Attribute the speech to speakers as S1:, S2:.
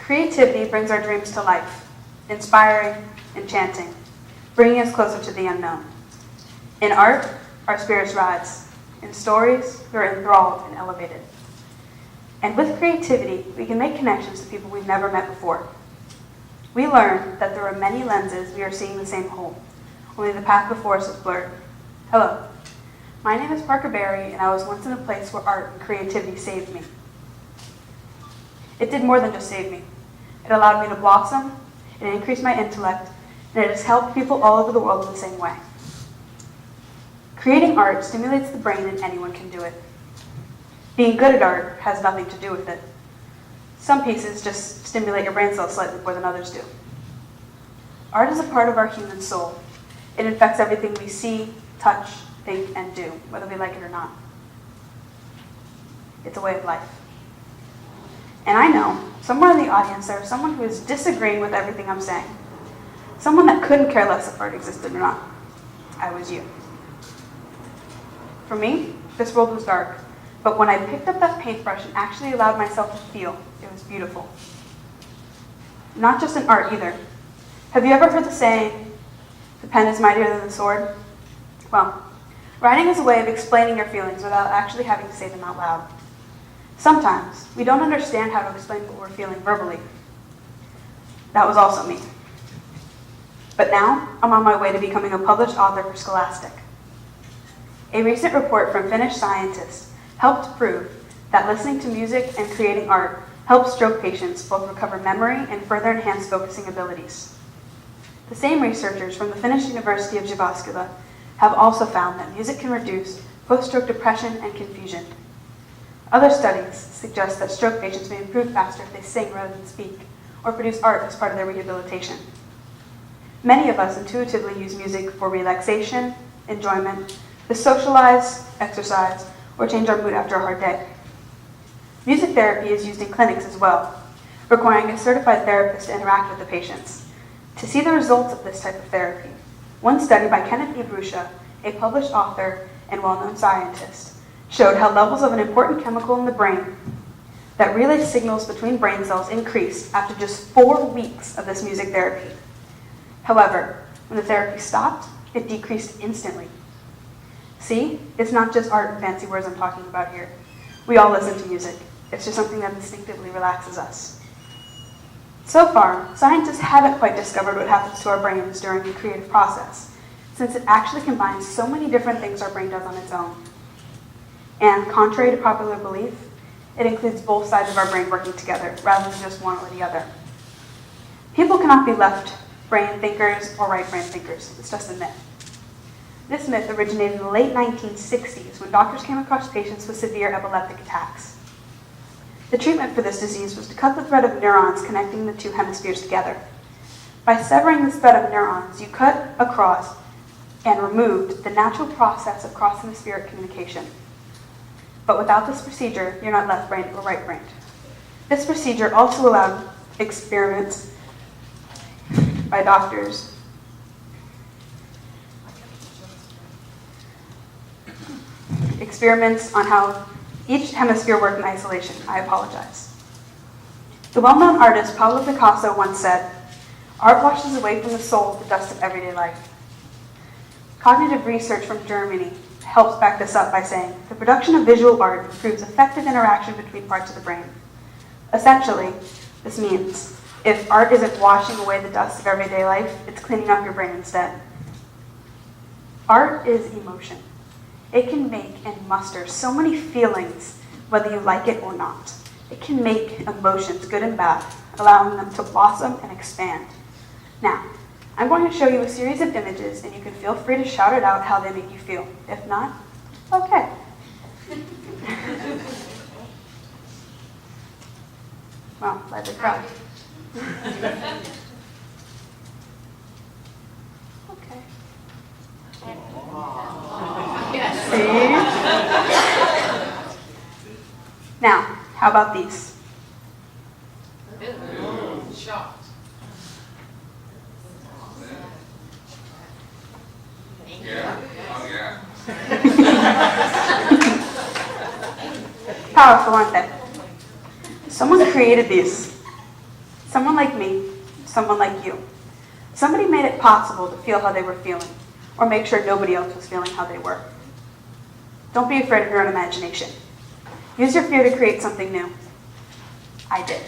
S1: Creativity brings our dreams to life, inspiring, enchanting, bringing us closer to the unknown. In art, our spirits rise. In stories, we're enthralled and elevated. And with creativity, we can make connections to people we've never met before. We learn that there are many lenses we are seeing the same whole, only the path before us is blurred. Hello, my name is Parker Berry, and I was once in a place where art and creativity saved me. It did more than just save me. It allowed me to blossom, it increased my intellect, and it has helped people all over the world in the same way. Creating art stimulates the brain, and anyone can do it. Being good at art has nothing to do with it. Some pieces just stimulate your brain cells slightly more than others do. Art is a part of our human soul. It infects everything we see, touch, think, and do, whether we like it or not. It's a way of life. And I know, somewhere in the audience, there is someone who is disagreeing with everything I'm saying. Someone that couldn't care less if art existed or not. I was you. For me, this world was dark. But when I picked up that paintbrush and actually allowed myself to feel, it was beautiful. Not just in art either. Have you ever heard the saying, "The pen is mightier than the sword"? Well, writing is a way of explaining your feelings without actually having to say them out loud. Sometimes we don't understand how to explain what we're feeling verbally. That was also me. But now I'm on my way to becoming a published author for Scholastic. A recent report from Finnish scientists helped prove that listening to music and creating art helps stroke patients both recover memory and further enhance focusing abilities. The same researchers from the Finnish University of Jyväskylä have also found that music can reduce post-stroke depression and confusion. Other studies suggest that stroke patients may improve faster if they sing rather than speak, or produce art as part of their rehabilitation. Many of us intuitively use music for relaxation, enjoyment, to socialize, exercise, or change our mood after a hard day. Music therapy is used in clinics as well, requiring a certified therapist to interact with the patients. To see the results of this type of therapy, one study by Kenneth E. Bruscia, a published author and well-known scientist, showed how levels of an important chemical in the brain that relays signals between brain cells increased after just 4 weeks of this music therapy. However, when the therapy stopped, it decreased instantly. See, it's not just art and fancy words I'm talking about here. We all listen to music. It's just something that instinctively relaxes us. So far, scientists haven't quite discovered what happens to our brains during the creative process, since it actually combines so many different things our brain does on its own. And contrary to popular belief, it includes both sides of our brain working together, rather than just one or the other. People cannot be left brain thinkers or right brain thinkers. It's just a myth. This myth originated in the late 1960s when doctors came across patients with severe epileptic attacks. The treatment for this disease was to cut the thread of neurons connecting the two hemispheres together. By severing this thread of neurons, you cut across and removed the natural process of cross-hemispheric communication. But without this procedure, you're not left-brained or right-brained. This procedure also allowed experiments by doctors on how each hemisphere worked in isolation. I apologize. The well-known artist Pablo Picasso once said, "Art washes away from the soul the dust of everyday life." Cognitive research from Germany helps back this up by saying, the production of visual art improves effective interaction between parts of the brain. Essentially, this means if art isn't washing away the dust of everyday life, it's cleaning up your brain instead. Art is emotion. It can make and muster so many feelings, whether you like it or not. It can make emotions, good and bad, allowing them to blossom and expand. Now, I'm going to show you a series of images, and you can feel free to shout it out how they make you feel. If not, okay. Well, lively crowd. Okay. See? Now, how about these?
S2: Shocked.
S3: Yeah. Oh, yeah.
S1: Powerful, aren't they? Someone created these. Someone like me, someone like you. Somebody made it possible to feel how they were feeling, or make sure nobody else was feeling how they were. Don't be afraid of your own imagination. Use your fear to create something new. I did.